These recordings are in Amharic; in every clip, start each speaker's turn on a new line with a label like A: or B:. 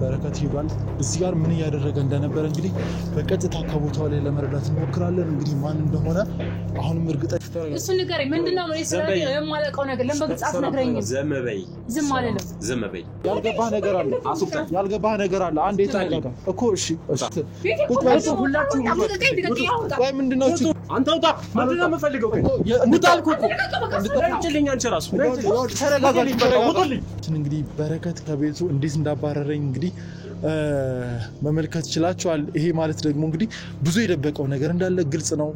A: በረከት ሄዷል እዚህ ጋር ምን ያደረገ እንደነበር እንግዲህ በቀጥታ ከቦታው ላይ ለመረዳት እንሞክራለን እንግዲህ ማን እንደሆነ አሁንም እርግጠኛ
B: እሱ ነገር ምንድነው ነው ይሰራል የማለቀው ነገር ለምበግጻፍ ነግረኝ
C: ዘመበይ
B: ዝም አለለም
C: ዘመበይ
A: ያልገባ ነገር አለ አንዴ ታጋጋ እኮ እሺ
B: ቁጥራችሁ ሁላችሁ
A: ወይ ምንድነው
C: አንተ ወጣ ምንድነው መፈልገው ሙታልኩ እንድትጠጭልኝ አንቺ ራሱ
A: ተረጋጋልኝ እንግዲህ በረከት ከቤቱ እንዴት እንዳባረረኝ እንግዲህ መመልከት ይችላልዋል ይሄ ማለት ደግሞ እንግዲህ ብዙ የደበቀው ነገር እንዳለ ግልጽ ነው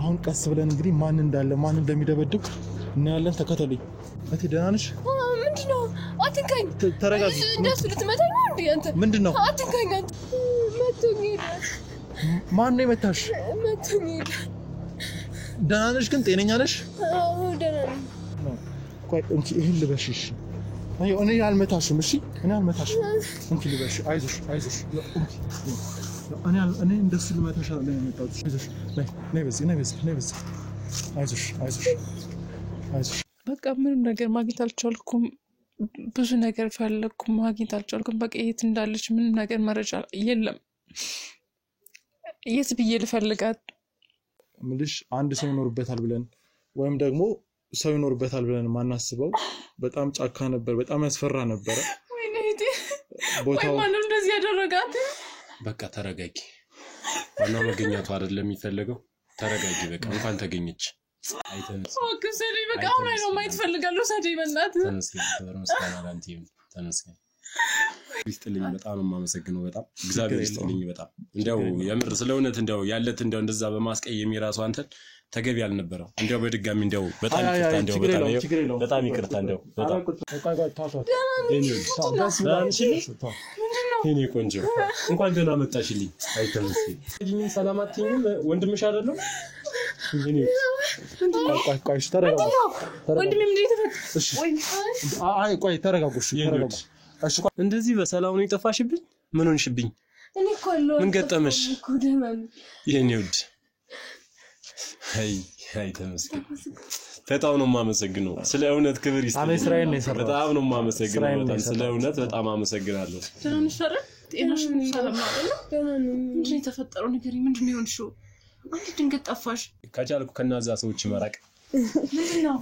A: አሁን ቀስ ብለን እንግዲህ ማን እንዳለ ማን እንደሚደበድብ እናያለን ተከተለኝ እቴ ደህና ነሽ
B: ምንድነው አትንካኝ
A: ተረጋጊ
B: እንደሱ ልትመታኝ ነው እንዴ አንተ
A: ምንድነው
B: አትንካኝ አንተ መቶኝ
A: ማን ነው የመታሽ
B: መቶኝ
A: ደህና ነሽ ግን ጤነኛ ነሽ
B: አዎ ደህና ነኝ
A: ቆይ እንኪ ይሄን ልበሽሽ አይ እኔ አልመታሽም እሺ እኔ አልመታሽም እንኪ ልበሽ አይዞሽ እኔ እንደሱ ልመታሽ አይደለም የመጣሁት አይዞሽ ነይ በዚህ አይዞሽ
D: በቃ ምንም ነገር ማግኘት አልቻልኩም ብዙ ነገር ፈለኩ ማግኘት አልቻልኩም በቃ የት እንዳለች ምንም ነገር መረጃ የለም የት ብዬ ልፈልጋት
A: ምልሽ አንድ ሰው ይኖርበታል ብለን ወይም ደግሞ ሰው ይኖርበታል ብለን ማናስበው በጣም ጫካ ነበር በጣም ያስፈራ ነበር
D: ወይኔ ቦታው ማንም እንደዚህ ያደረጋት
C: በቃ ተረጋጊ ዋና መገኘቱ አይደለም የሚፈልገው ተረጋጊ በቃ እንኳን ተገኘች አይተንስ
D: ወክሰሪ በቃ አሁን ነው ማይት ፈልጋለሁ ሰደይ በእናት
C: ተነስከኝ ይስጥልኝ በጣም ማመሰግነው በጣም እግዚአብሔር ይስጥልኝ በጣም እንደው የምር ስለውነት እንደው ያለት እንደው እንደዛ በማስቀየም ይራሱ አንተን ተገቢ ያልነበረው እንደው በድጋሚ እንደው በጣም ይቅርታ እንደው በጣም ይቅርታ እንደው በጣም እኔ ቆንጆ እንኳን ደህና መጣሽልኝ አይተምስኪ እጂኝ ሰላማትኝም ወንድምሽ አይደለም እኔ
A: ቆይ ተረጋጉ
B: ወንድሜ ምንድነው ተፈጠረ
A: አይ ቆይ ተረጋጉ እሺ
C: እንደዚህ በሰላም ነው ይጠፋሽብኝ ምን ሆንሽብኝ
B: እኔ ኮሎ
C: ምን ገጠመሽ
B: ኩደማን
C: የኔ ውድ አይ ተመስገን በጣም ነው ማመሰግነው ስለ እውነት ክብር ይስጥ
A: አሜን ስራዬን ነው የሰራው
C: በጣም ነው ማመሰግነው በጣም ስለ እውነት በጣም አመሰግናለሁ
D: ትንሽ ፈረ ጤናሽ ምን ሰላም ነው ምንድነው የተፈጠረው ነገር ምንድነው የሆንሽው አንተ ድንገት ጠፋሽ
C: ካቻልኩ ከናዛ ሰዎች መራቅ
D: ምንድነው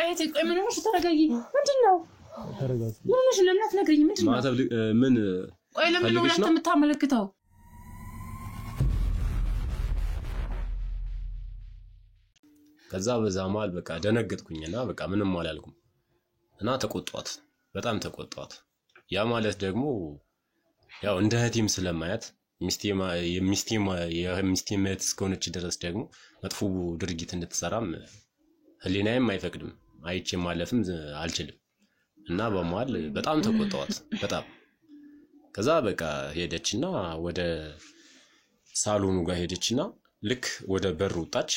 D: አይቴ ቆይ ምን ሆነሽ ተረጋጊ ምንድነው
A: ተረጋጊ
D: ምንሽ ለምን አትነግሪኝ ምንድነው
C: ማተብ ምን
D: ቆይ ለምን ነው አንተ የምታመለክተው
C: ከዛ በዛማል በቃ ደነገጥኩኝና በቃ ምንም አላልኩም እና ተቆጣጣት በጣም ተቆጣጣት ያ ማለት ደግሞ ያው እንደ እህቴም ስለማያት ሚስቴም እስከሆነች ድረስ ደግሞ መጥፎ ድርጊት እንድትሰራም ህሊናዬም አይፈቅድም አይቼ ማለፍም አልችልም እና በመሃል በጣም ተቆጣጣት በጣም ከዛ በቃ ሄደችና ወደ ሳሎኑ ጋር ሄደችና ልክ ወደ በር ወጣች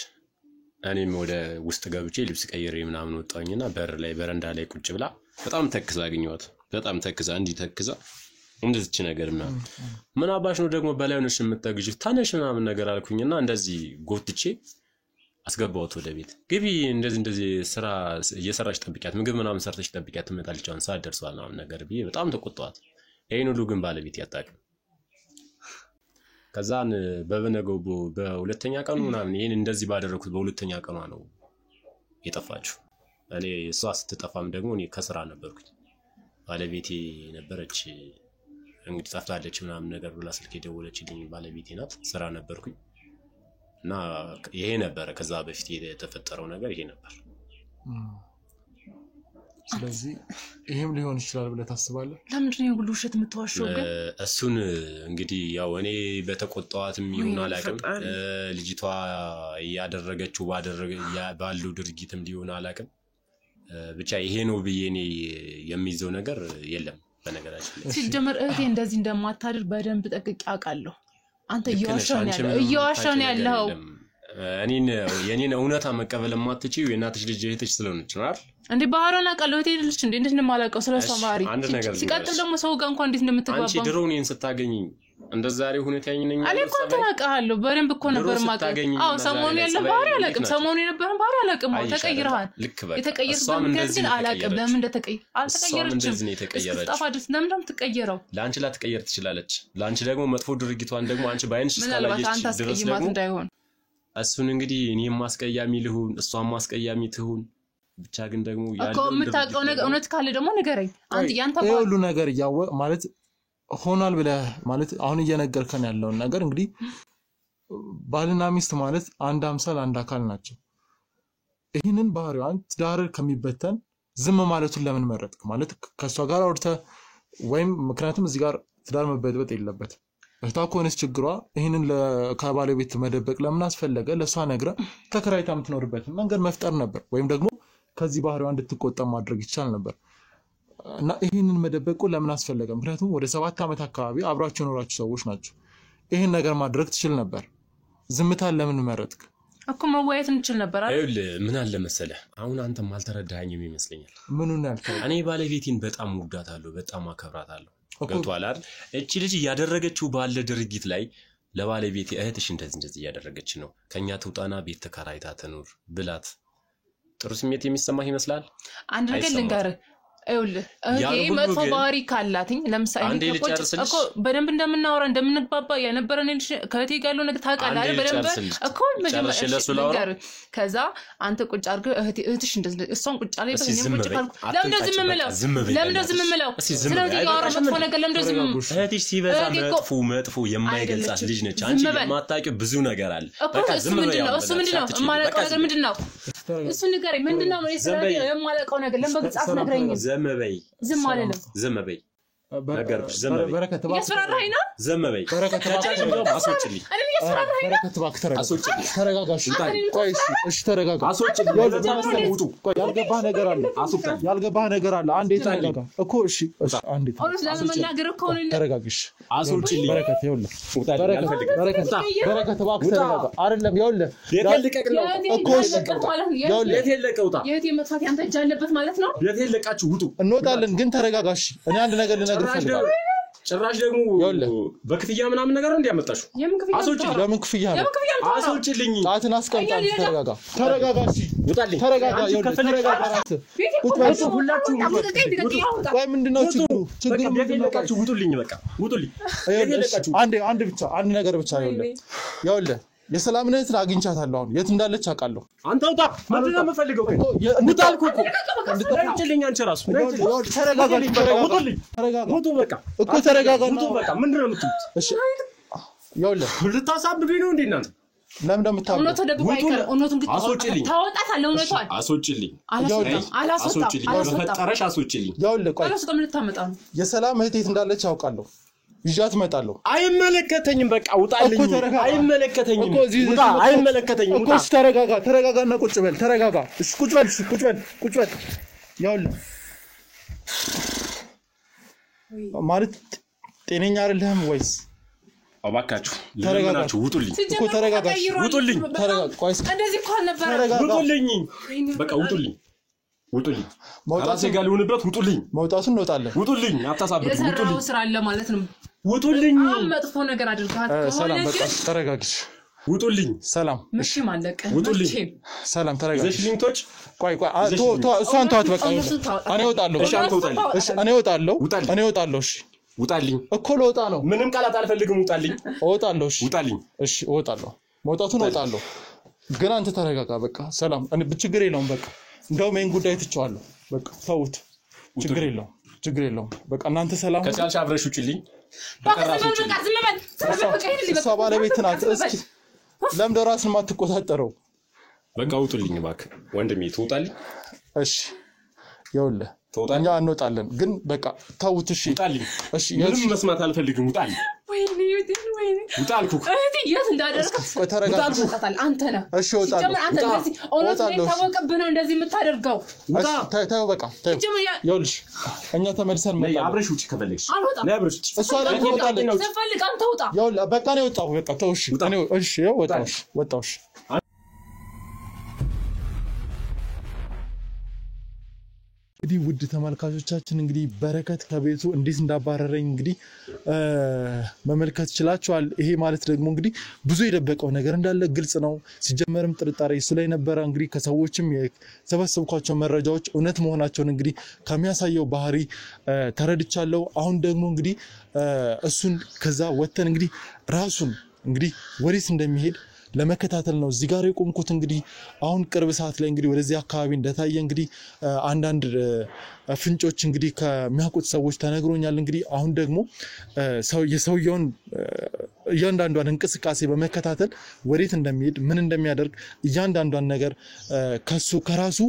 C: እኔም ወደ ውስጥ ገብቼ ልብስ ቀይሬ ምናምን ወጣኝና በር ላይ በረንዳ ላይ ቁጭ ብላ በጣም ተክዛ አገኘኋት በጣም ተክዛ እንዲህ ተክዛ እንደዚህ ነገር ምን አባሽ ነው ደግሞ በላይነሽ የምትጠግጅ ታነሽ ምናምን ነገር አልኩኝና እንደዚህ ጎትቼ አስገባሁት ወደ ቤት ግቢ እንደዚህ ስራ እየሰራች ጠብቂያት ምግብ ምናምን ሰርተሽ ጠብቂያት ትመጣለች አሁን ሰዓት ደርሷል ምናምን ነገር ብዬ በጣም ተቆጣኋት ይሄን ሁሉ ግን ባለቤት ያጣቀም ከዛን በበነገው በሁለተኛ ቀኑ ምናምን ይሄን እንደዚህ ባደረኩት በሁለተኛ ቀኗ ነው የጠፋችው እኔ እሷ ስትጠፋም ደግሞ እኔ ከስራ ነበርኩኝ ባለቤቴ ነበረች እንግዲህ ጠፍታለች ምናምን ነገር ብላ ስልክ ደወለችልኝ ባለቤቴ ናት ስራ ነበርኩኝ እና ይሄ ነበር ከዛ በፊት የተፈጠረው ነገር ይሄ ነበር
A: ስለዚህ ይሄም ሊሆን ይችላል ብለ ታስባለህ
D: ለምንድን ነው ጉልውሸት የምትዋሽው ግን
C: እሱን እንግዲህ ያው እኔ በተቆጣዋትም ይሁን አላቅም ልጅቷ ያደረገችው ባለው ድርጊትም ሊሆን አላቅም ብቻ ይሄ ነው በየኔ የሚይዘው ነገር የለም በነገራችን ላይ
D: ሲጀመር እህቴ እንደዚህ እንደማታድር በደንብ ጠቅቄ አውቃለሁ አንተ እየዋሻን ያለው
C: የኔን እውነታ መቀበል ማትችው የናትሽ ልጅ እህትሽ ስለሆነች ነው አይደል
D: እንዴ ባህራና ቀለው እህቴ ልጅ እንዴ እንደማላቀው ስለሰማሪ
C: አንድ ነገር
D: ሲቀጥል ደግሞ ሰው ጋር እንኳን እንዴት እንደምትግባባ
C: አንቺ ድሮኔን ስታገኝ እንደዛ ዛሬ ሁኔታኝ ነኝ
B: እኔ እኮ ተናቀሃለሁ በደንብ እኮ ነበር ማቀ አው ሰሞኑን ያለ ባህሪ አላቅም ሰሞኑን የነበረን ባህሪ አላቅም ተቀይረሃል የተቀየረው ግን አላቅም ለምን አልተቀየረችም ተቀየረች ለምን ተቀየረው
C: ላንቺ ላትቀየር ትችላለች ላንቺ ደግሞ መጥፎ ድርጊቷን ደግሞ አንቺ ባይንሽ ስላላየች ድረስ ደግሞ
B: እንዳይሆን
C: እሱን እንግዲህ እኔም ማስቀያሚ ልሁን እሷም ማስቀያሚ ትሁን ብቻ ግን ደግሞ
B: ያለው እኮ የምታውቀው ነገር እውነት ካለ ደግሞ ንገረኝ አንተ ያንተ
A: ሁሉ ነገር ያው ማለት ሆናል ብለ ማለት አሁን እየነገርከን ያለው ነገር እንግዲህ ባልና ሚስት ማለት አንድ አምሳል አንድ አካል ናቸው ይሄንን ባህሪዋን ትዳር ከሚበተን ዝም ማለቱን ለምን መረጥክ ማለት ከሷ ጋር አውርተ ወይም ምክንያቱም እዚህ ጋር ትዳር መበጥበጥ የለበት እታኮንስ ችግሯ ይሄንን ለካባለቤት መደበቅ ለምን አስፈለገ ለሷ ነግረ ተከራይታ የምትኖርበት መንገድ መፍጠር ነበር ወይም ደግሞ ከዚህ ባህሪዋ እንድትቆጠም ማድረግ ይቻል ነበር እና ይሄንን መደበቁ ለምን አስፈለገ ምክንያቱም ወደ 7 አመት አካባቢ አብራችሁ ኖራችሁ ሰዎች ናችሁ ይሄን ነገር ማድረግ ትችል ነበር ዝምታን ለምን መረጥክ
B: እኮ መዋየት እንችል ነበር
C: አይደል ምን አለ መሰለህ አሁን አንተም አልተረዳኸኝም ይመስለኛል
A: ምኑን ያልከው
C: እኔ ባለቤቴን በጣም ወዳታለሁ በጣም አከብራታለሁ ገብቷል አይደል እቺ ልጅ ያደረገችው ባለ ድርጊት ላይ ለባለቤቴ እህትሽ እንደዚህ ያደረገች ነው ከኛ ተውጣና ቤት ተከራይታ ትኖር ብላት ጥሩ ስሜት የሚሰማህ ይመስላል
B: አንድ ነገር ልንገርህ አይውልህ እኔ መጥፎ ባህሪ ካላትኝ ለምሳሌ እኮ በደንብ እንደምናወራ እንደምንባባ ያነበረን ከእቴ ጋር ያለው ነገር ታውቃለህ አይደል በደንብ እኮ መጀመሪያ ከዛ አንተ ቁጭ አድርገህ እህትሽ እንደዚህ እሷን ቁጭ አለኝ በእኔም ቁጭ ካልኩ ለምን እንደዚህ ምምለው ስለዚህ ያወራ መጥፎ ነገር ለምን እንደዚህ
C: እህትሽ ሲበዛ መጥፎ የማይገልጻት ልጅ ነች አንቺ የማታውቂው ብዙ ነገር አለ
B: በቃ ዝም ብለው እሱ ምንድነው የማላውቀው ነገር ምንድነው እሱ ንገረኝ ምንድነው ነው ስለዚህ የማላውቀው ነገር ለምን በግልጽ አትነግረኝም
C: ዘመበይ
B: ዝም አለለም
C: ዘመበይ ዘመበይ
A: በረከት
B: ያስፈራራኝ ነው
C: ዘመበይ
A: በረከት
C: አስወጭልኝ
B: እኔ ያስፈራራኝ ነው
A: በረከት ባክ ተረጋጋሽ ቆይ እሺ ተረጋጋ ያልገባህ ነገር አለ አንዴ ተረጋጋ እኮ እሺ አንዴ
B: ለምን እኮ ነው
C: ተረጋግሽ አስወጭልኝ
A: በረከት ይኸውልህ በረከት ባክ ተረጋጋ አይደለም ይኸውልህ እኮ
C: የቴለቀውታ
B: የቴ መጥፋት ያንተ እጅ አለበት ማለት ነው
C: የቴለቃችሁ ውጡ
A: እንወጣለን ግን ተረጋጋሽ እኔ አንድ ነገር ልነግርህ ፈልጋለሁ
C: ጭራሽ ደግሞ በክፍያ ምናምን ነገር እንዲያመጣሽ አስወጭልኝ
A: ለምን ክፍያ ነው
C: አስወጭልኝ
A: ጣትን አስቀምጣ ተረጋጋሽ
C: ውጣልኝ
A: ተረጋጋ ተረጋጋ
C: ሁላችሁ
A: ወይ ምንድነው ችግሩ
C: የቴለቃችሁ ውጡልኝ በቃ ውጡልኝ የቴለቃችሁ
A: አንድ ብቻ አንድ ነገር ብቻ ይኸውልህ የሰላምነትን አግኝቻታለሁ አሁን የት እንዳለች አውቃለሁ
C: አንተ ውጣ ምንድነው የምፈልገው ውጣልኩ ውጡልኝ አንቺ ራሱ
A: ተረጋጋ
C: ውጡ በቃ
A: እኮ ተረጋጋ
C: ውጡ በቃ ምንድነው የምትሉት
A: እሺ ይኸውልህ
C: ልታሳብዱኝ ነው እንዴ እናንተ
A: ለምን እንደምታውቁ
C: አስወጭልኝ
B: ታወጣታለህ እውነቷን
C: አስወጭልኝ
B: አላስወጣም
C: አስወጭልኝ
A: ይኸውልህ ቆይ
B: አላስወጣም ልታመጣ ነው
A: የሰላም እህት የት እንዳለች አውቃለሁ ይዣት እመጣለሁ
C: አይመለከተኝም በቃ ውጣልኝ አይመለከተኝም ውጣ አይመለከተኝም
A: እኮ ተረጋጋና ቁጭ በል ተረጋጋ እሺ ቁጭ በል ይኸውልህ ማለት ጤነኛ አይደለህም ወይስ
C: አባካችሁ ለምናችሁ ውጡልኝ
A: እኮ ተረጋጋሽ
C: ውጡልኝ
A: ቆይ
B: እንደዚህ እኮ አልነበረ
C: ውጡልኝ በቃ ውጡልኝ ራሴ ጋር ልሁንበት ውጡልኝ
A: መውጣቱን እንወጣለን
C: ውጡልኝ አታሳብዱ
B: ውጡልኝ ስራ አለ ማለት ነው
C: ውጡልኝ
B: መጥፎ ነገር አድርጋት
A: ሰላም በቃ ተረጋግሽ
C: ውጡልኝ
A: ሰላም
B: እሺ ማለቀ
C: ውጡልኝ
A: ሰላም ተረጋግሽ
C: ዘሽሊንቶች
A: ቆይ እሷን ተዋት በቃ እኔ እወጣለሁ
C: እሺ አንተ ውጣልኝ
A: እሺ እኔ እወጣለሁ እሺ
C: ውጣልኝ
A: እኮ ለወጣ ነው
C: ምንም ቃላት አልፈልግም ውጣልኝ
A: እወጣለሁ እሺ
C: ውጣልኝ
A: እሺ እወጣለሁ መውጣቱን እወጣለሁ ግን አንተ ተረጋጋ በቃ ሰላም እኔ ችግር የለውም በቃ እንደውም ይሄን ጉዳይ ትቼዋለሁ በቃ ተውት ችግር የለውም በቃ እናንተ ሰላም
C: ከቻልሽ አብረሽ ውጪልኝ
B: በቃ ዝም በል
A: እሷ ባለቤት ናት እስኪ ለምን ራስን ማትቆጣጠረው
C: በቃ ውጡልኝ እባክህ ወንድሜ ትውጣልኝ
A: እሺ ይኸውልህ እኛ እንወጣለን ግን በቃ ተውት እሺ
C: ውጣልኝ
A: እሺ
C: ምንም መስማት አልፈልግም ውጣልኝ
B: ወይኔ
C: ውጣልኩ
B: እህቴ የት እንዳደረስከው
A: ተረጋግተህ
B: አንተ ነህ
A: እሺ እወጣለሁ
B: አንተ እንደዚህ ኦንላይን ታወቀብህ ነው እንደዚህ የምታደርገው
A: ተው በቃ ይኸውልሽ እኛ ተመልሰን
C: ነይ አብረሽ ውጪ ከፈለግሽ ነይ አብረሽ ውጪ
A: እሷ ላይ ትወጣለች
B: ተፈልግ አንተ ውጣ
A: ይኸውልህ በቃ ነው የወጣሁ በቃ ተው እሺ እሺ ወጣሁ እንግዲህ ውድ ተመልካቾቻችን እንግዲህ በረከት ከቤቱ እንዴት እንዳባረረኝ እንግዲህ መመልከት ይችላችኋል። ይሄ ማለት ደግሞ እንግዲህ ብዙ የደበቀው ነገር እንዳለ ግልጽ ነው። ሲጀመርም ጥርጣሬ እሱ ላይ ነበረ። እንግዲህ ከሰዎችም የሰበሰብኳቸው መረጃዎች እውነት መሆናቸውን እንግዲህ ከሚያሳየው ባህሪ ተረድቻለሁ። አሁን ደግሞ እንግዲህ እሱን ከዛ ወተን እንግዲህ ራሱን እንግዲህ ወዴት እንደሚሄድ ለመከታተል ነው እዚህ ጋር የቆምኩት። እንግዲህ አሁን ቅርብ ሰዓት ላይ እንግዲህ ወደዚህ አካባቢ እንደታየ እንግዲህ አንዳንድ ፍንጮች እንግዲህ ከሚያውቁት ሰዎች ተነግሮኛል። እንግዲህ አሁን ደግሞ የሰውየውን እያንዳንዷን እንቅስቃሴ በመከታተል ወዴት እንደሚሄድ ምን እንደሚያደርግ እያንዳንዷን ነገር ከራሱ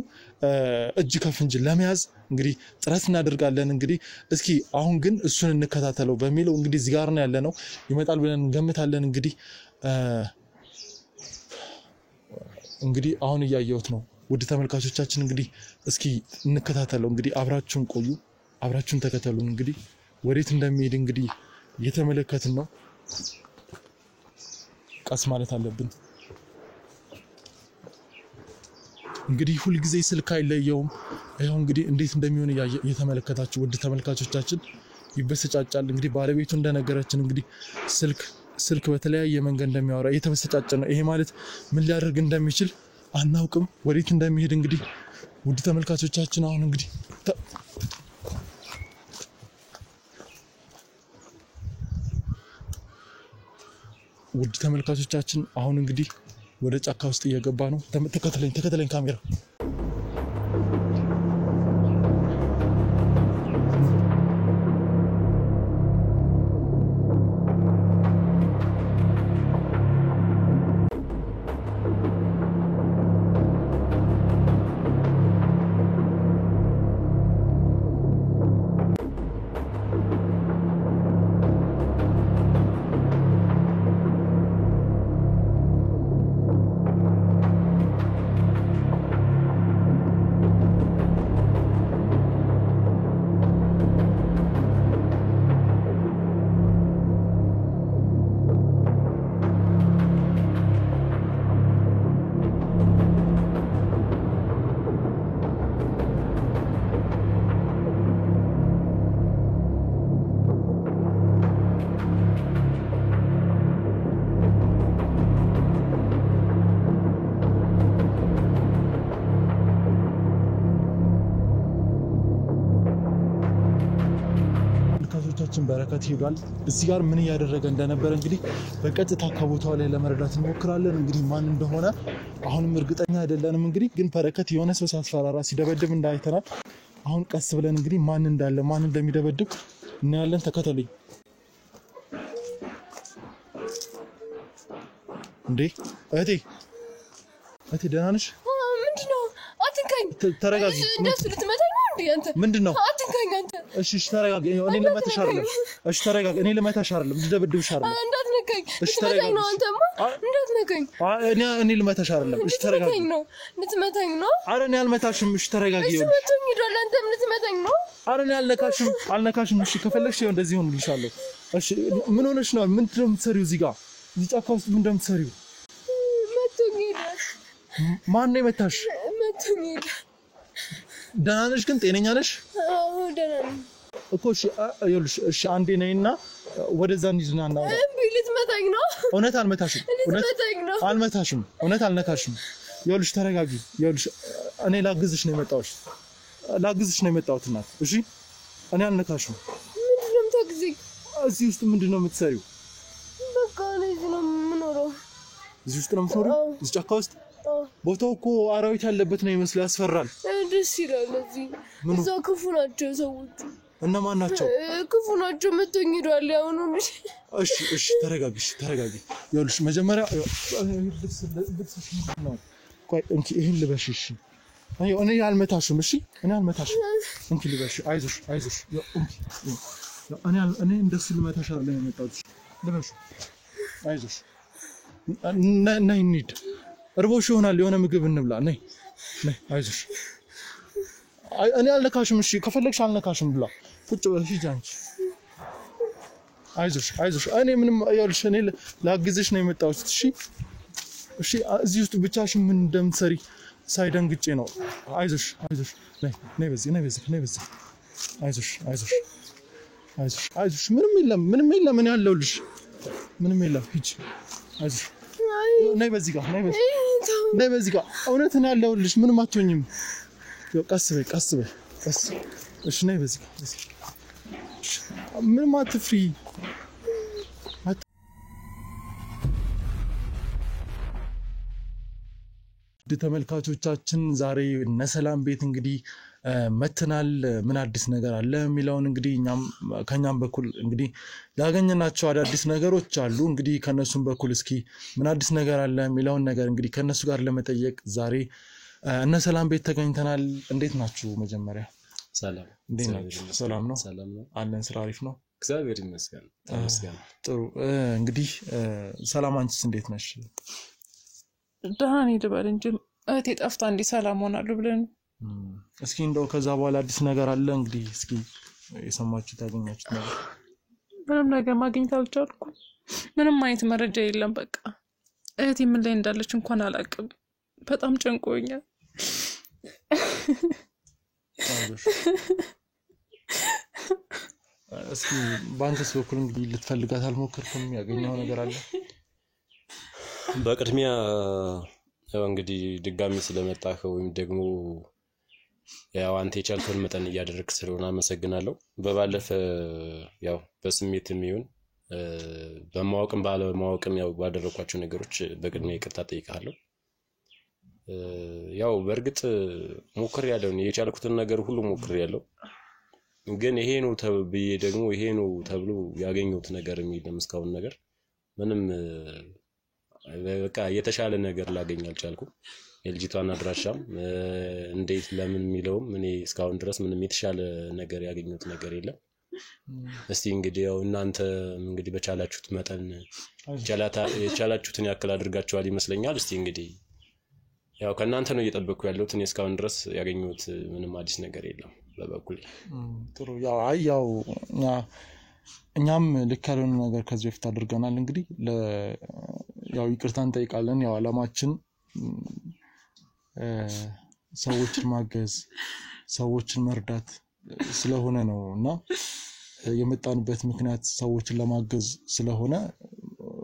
A: እጅ ከፍንጅ ለመያዝ እንግዲህ ጥረት እናደርጋለን። እንግዲህ እስኪ አሁን ግን እሱን እንከታተለው በሚለው እንግዲህ እዚህ ጋር ነው ያለነው። ይመጣል ብለን እንገምታለን። እንግዲህ አሁን እያየሁት ነው። ውድ ተመልካቾቻችን እንግዲህ እስኪ እንከታተለው። እንግዲህ አብራችሁን ቆዩ፣ አብራችሁን ተከተሉን። እንግዲህ ወዴት እንደሚሄድ እንግዲህ እየተመለከትን ነው። ቀስ ማለት አለብን። እንግዲህ ሁል ጊዜ ስልክ አይለየውም። ይሄው እንግዲህ እንዴት እንደሚሆን እየተመለከታችሁ ውድ ተመልካቾቻችን ይበሰጫጫል። እንግዲህ ባለቤቱ እንደነገረችን እንግዲህ ስልክ በተለያየ መንገድ እንደሚያወራ እየተበሰጫጨ ነው። ይሄ ማለት ምን ሊያደርግ እንደሚችል አናውቅም። ወዴት እንደሚሄድ እንግዲህ ውድ ተመልካቾቻችን አሁን እንግዲህ ውድ ተመልካቾቻችን አሁን እንግዲህ ወደ ጫካ ውስጥ እየገባ ነው። ተከተለኝ ካሜራ። በረከት ሄዷል። እዚህ ጋር ምን እያደረገ እንደነበረ እንግዲህ በቀጥታ ከቦታው ላይ ለመረዳት እንሞክራለን። እንግዲህ ማን እንደሆነ አሁንም እርግጠኛ አይደለንም። እንግዲህ ግን በረከት የሆነ ሰው ሲያስፈራራ ሲደበድብ እንዳይተናል። አሁን ቀስ ብለን እንግዲህ ማን እንዳለ ማን እንደሚደበድብ እናያለን። ተከተለኝ። እንዴ እህቴ ደህና ነሽ?
E: ምንድነው? አትንካኝ።
A: ተረጋጊ።
E: እንደሱ ልትመታኝ ነው እንዴ አንተ?
A: ምንድነው?
E: አትንካኝ አንተ።
A: እሺ ተረጋጊ። እኔ ልመታሽ አይደለም። እሺ ተረጋጊ። እኔ ልመታሽ አይደለም፣ ልደብድብሽ አይደለም።
E: እንዳትነካኝ። ልትመታኝ ነው አንተማ። እንዳትነካኝ።
A: እኔ ልመታሽ አይደለም። እሺ ተረጋጊ።
E: ልትመታኝ ነው?
A: ኧረ እኔ አልመታሽም። እሺ ተረጋጊ።
E: ልትመታኝ ሄዷል። አንተም ልትመታኝ ነው?
A: ኧረ እኔ አልነካሽም። እሺ ከፈለግሽ ይኸው እንደዚህ ሆንልሻለሁ። እሺ ምን ሆነሽ ነው? ምንድን ነው የምትሰሪው እዚህ ጋር? እዚህ ጫካ ውስጥ ምንድን ነው የምትሰሪው?
E: መቶኝ ሄዷል።
A: ማን ነው የመታሽ?
E: መቶኝ ሄዷል።
A: ደህና ነሽ ግን? ጤነኛ ነሽ?
E: አዎ ደህና ነኝ
A: እኮ። እሺ አንዴ ነይና ወደዛ እንሂድና እናውራ።
E: ልትመታኝ ነው?
A: እውነት አልመታሽም።
E: ልትመታኝ ነው?
A: አልመታሽም። እውነት አልነካሽም። ይኸውልሽ ተረጋጊ። ይኸውልሽ እኔ ላግዝሽ ነው የመጣሁት እናት። እሺ እኔ አልነካሽም።
E: ምንድን ነው የምታግዘኝ?
A: እዚህ ውስጥ ምንድን ነው የምትሰሪው?
E: በቃ እዚህ ነው የምኖረው።
A: እዚህ ውስጥ ነው የምትኖሪው? እዚህ ጫካ ውስጥ? ቦታው እኮ አራዊት ያለበት ነው ይመስል ያስፈራል።
E: ደስ ይላል። እዛ ክፉ ናቸው ሰዎቹ።
A: እነማን ናቸው?
E: ክፉ ናቸው። መቶኝ ሄዷል። ያሁኑ ልጅ።
A: እሺ ተረጋጊ። ይኸውልሽ መጀመሪያ ቆይ እንኪ ይሄን ልበሽ። እሺ እኔ አልመታሽም። እሺ እኔ አልመታሽም። እንኪ ልበሽ። አይዞሽ። እኔ እንደሱ ልመታሽ አይደለም የመጣሁት። ልበሽ። አይዞሽ። ነይ እንሂድ። እርቦሽ ይሆናል። የሆነ ምግብ እንብላ። ነይ አይዞሽ። እኔ አልነካሽም። እሺ ከፈለግሽ አልነካሽም ብላ ቁጭ በል። ሂጂ አንቺ። አይዞሽ። እኔ ምንም ይኸውልሽ እኔ ላግዝሽ ነው የመጣሁት። እሺ እዚህ ውስጥ ብቻሽን ምን እንደምትሰሪ ሳይደንግጬ ነው አይዞሽ ነይ በዚህ አይዞሽ ምንም የለም እኔ አለሁልሽ ምንም የለም ሂጂ አይዞሽ ነይ በዚህ ጋር እውነት እኔ አለሁልሽ ምንም አትሆኝም ቀስ በይ እሺ ነይ በዚህ ጋር ምንም አትፍሪ ተመልካቾቻችን ዛሬ ነሰላም ቤት እንግዲህ መተናል ምን አዲስ ነገር አለ የሚለውን እንግዲህ ከኛም በኩል እንግዲህ ያገኘናቸው አዳዲስ ነገሮች አሉ እንግዲህ ከነሱም በኩል እስኪ ምን አዲስ ነገር አለ የሚለውን ነገር እንግዲህ ከነሱ ጋር ለመጠየቅ ዛሬ ነሰላም ቤት ተገኝተናል እንዴት ናችሁ መጀመሪያ
C: ሰላም
A: እንዴት ናችሁ ሰላም ነው አለን ስራ አሪፍ ነው
C: እግዚአብሔር ይመስገን ተመስገን
A: ጥሩ እንግዲህ ሰላም አንቺስ እንዴት ነሽ
D: ደህና ነኝ ልበል እንጂ እህቴ ጠፍታ እንዴ ሰላም ሆናለሁ ብለን
A: እስኪ እንደው ከዛ በኋላ አዲስ ነገር አለ እንግዲህ እስኪ የሰማችሁት ያገኛችሁት ነገር
D: ምንም ነገር ማግኘት አልቻልኩም ምንም አይነት መረጃ የለም በቃ እህቴ ምን ላይ እንዳለች እንኳን አላውቅም በጣም ጨንቆኛል
A: እስኪ ባንተስ በኩል እንግዲህ ልትፈልጋት አልሞከርኩም ያገኘው ነገር አለ
C: በቅድሚያ እንግዲህ ድጋሚ ስለመጣህ ወይም ደግሞ ያው አንተ የቻልከውን መጠን እያደረክ ስለሆነ አመሰግናለሁ በባለፈ ያው በስሜትም ይሁን በማወቅም ባለማወቅም ያው ባደረኳቸው ነገሮች በቅድሚያ ይቅርታ ጠይቃለሁ ያው በእርግጥ ሞክሬያለሁ የቻልኩትን ነገር ሁሉ ሞክሬያለሁ ግን ይሄ ነው ተብዬ ደግሞ ይሄ ነው ተብሎ ያገኘሁት ነገር የሚልም እስካሁን ነገር ምንም በቃ የተሻለ ነገር ላገኝ አልቻልኩም የልጅቷን አድራሻም እንዴት ለምን የሚለውም እኔ እስካሁን ድረስ ምንም የተሻለ ነገር ያገኘሁት ነገር የለም እስቲ እንግዲህ ያው እናንተ እንግዲህ በቻላችሁት መጠን የቻላችሁትን ያክል አድርጋችኋል ይመስለኛል እስቲ እንግዲህ ያው ከእናንተ ነው እየጠበቅኩ ያለሁት እኔ እስካሁን ድረስ ያገኘሁት ምንም አዲስ ነገር የለም በበኩሌ
A: ጥሩ ያው እኛም ልክ ያለውን ነገር ከዚህ በፊት አድርገናል እንግዲህ ያው ይቅርታን ጠይቃለን ያው አላማችን ሰዎችን ማገዝ ሰዎችን መርዳት ስለሆነ ነውና የመጣንበት ምክንያት ሰዎችን ለማገዝ ስለሆነ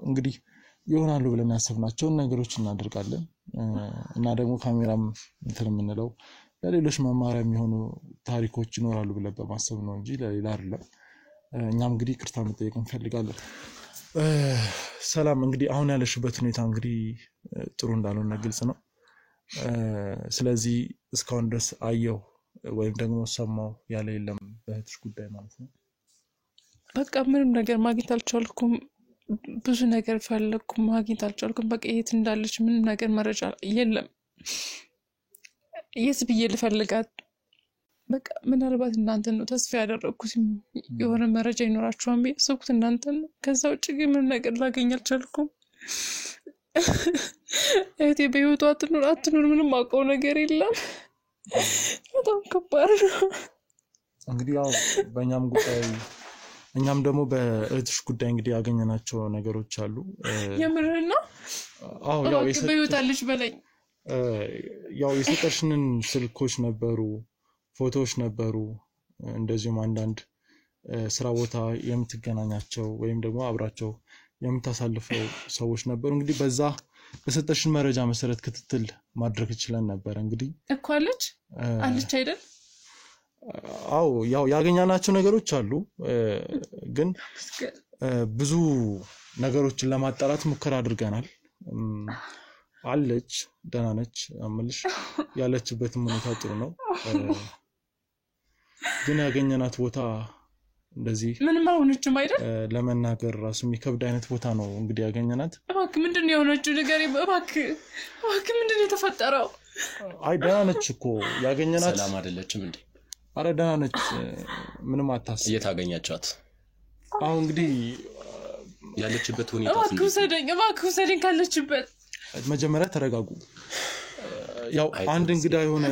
A: እንግዲህ ይሆናሉ ብለን ያሰብናቸውን ነገሮች እናደርጋለን እና ደግሞ ካሜራም እንምንለው ለሌሎች መማሪያ የሚሆኑ ታሪኮች ይኖራሉ ብለን በማሰብ ነው እንጂ ለሌላ አይደለም እኛም እንግዲህ ይቅርታ መጠየቅ እንፈልጋለን ሰላም እንግዲህ አሁን ያለሽበት ሁኔታ እንግዲህ ጥሩ እንዳልሆነ ግልጽ ነው ስለዚህ እስካሁን ድረስ አየው ወይም ደግሞ ሰማው ያለ የለም በእህትሽ ጉዳይ ማለት ነው
D: በቃ ምንም ነገር ማግኘት አልቻልኩም ብዙ ነገር ፈለኩም ማግኘት አልቻልኩም በቃ የት እንዳለች ምንም ነገር መረጃ የለም የት ብዬ ልፈልጋት በቃ ምናልባት እናንተን ነው ተስፋ ያደረኩት የሆነ መረጃ ይኖራችኋል ብዬ አሰብኩት እናንተን ከዛ ውጭ ግን ምንም ነገር ላገኝ አልቻልኩም እህቴ በህይወቷ አትኑር ምንም አውቀው ነገር የለም በጣም ከባድ ነው
A: እንግዲህ ያው በእኛም ጉዳይ እኛም ደግሞ በእህትሽ ጉዳይ እንግዲህ ያገኘናቸው ነገሮች አሉ
D: የምርና ያው በህይወት አለች በለኝ
A: ያው የሰጠሽንን ስልኮች ነበሩ ፎቶዎች ነበሩ እንደዚሁም አንዳንድ ስራ ቦታ የምትገናኛቸው ወይም ደግሞ አብራቸው የምታሳልፈው ሰዎች ነበሩ እንግዲህ በዛ በሰጠሽን መረጃ መሰረት ክትትል ማድረግ ይችላል ነበር እንግዲህ
D: እኮ አለች አይደል
A: ያው ያገኛናቸው ነገሮች አሉ ግን ብዙ ነገሮችን ለማጣራት ሙከራ አድርገናል አለች ደህና ነች አምልሽ ያለችበትም ሁኔታ ጥሩ ነው ግን ያገኘናት ቦታ እንደዚህ
D: ምንም አልሆነችም አይደል
A: ለመናገር ራሱ የሚከብድ አይነት ቦታ ነው እንግዲህ ያገኘናት
D: እባክህ ምንድነው የሆነችው ነገር እባክህ ምንድነው የተፈጠረው
A: አይ ደህና ነች እኮ ያገኘናት
C: ሰላም አይደለችም እንዴ
A: አረ ደህና ነች ምንም አታስብ
C: እየታገኛቻት
A: አሁን እንግዲህ
C: ያለችበት ሁኔታ
D: እባክህ ሰደኝ ካለችበት
A: መጀመሪያ ተረጋጉ ያው አንድ እንግዳ የሆነ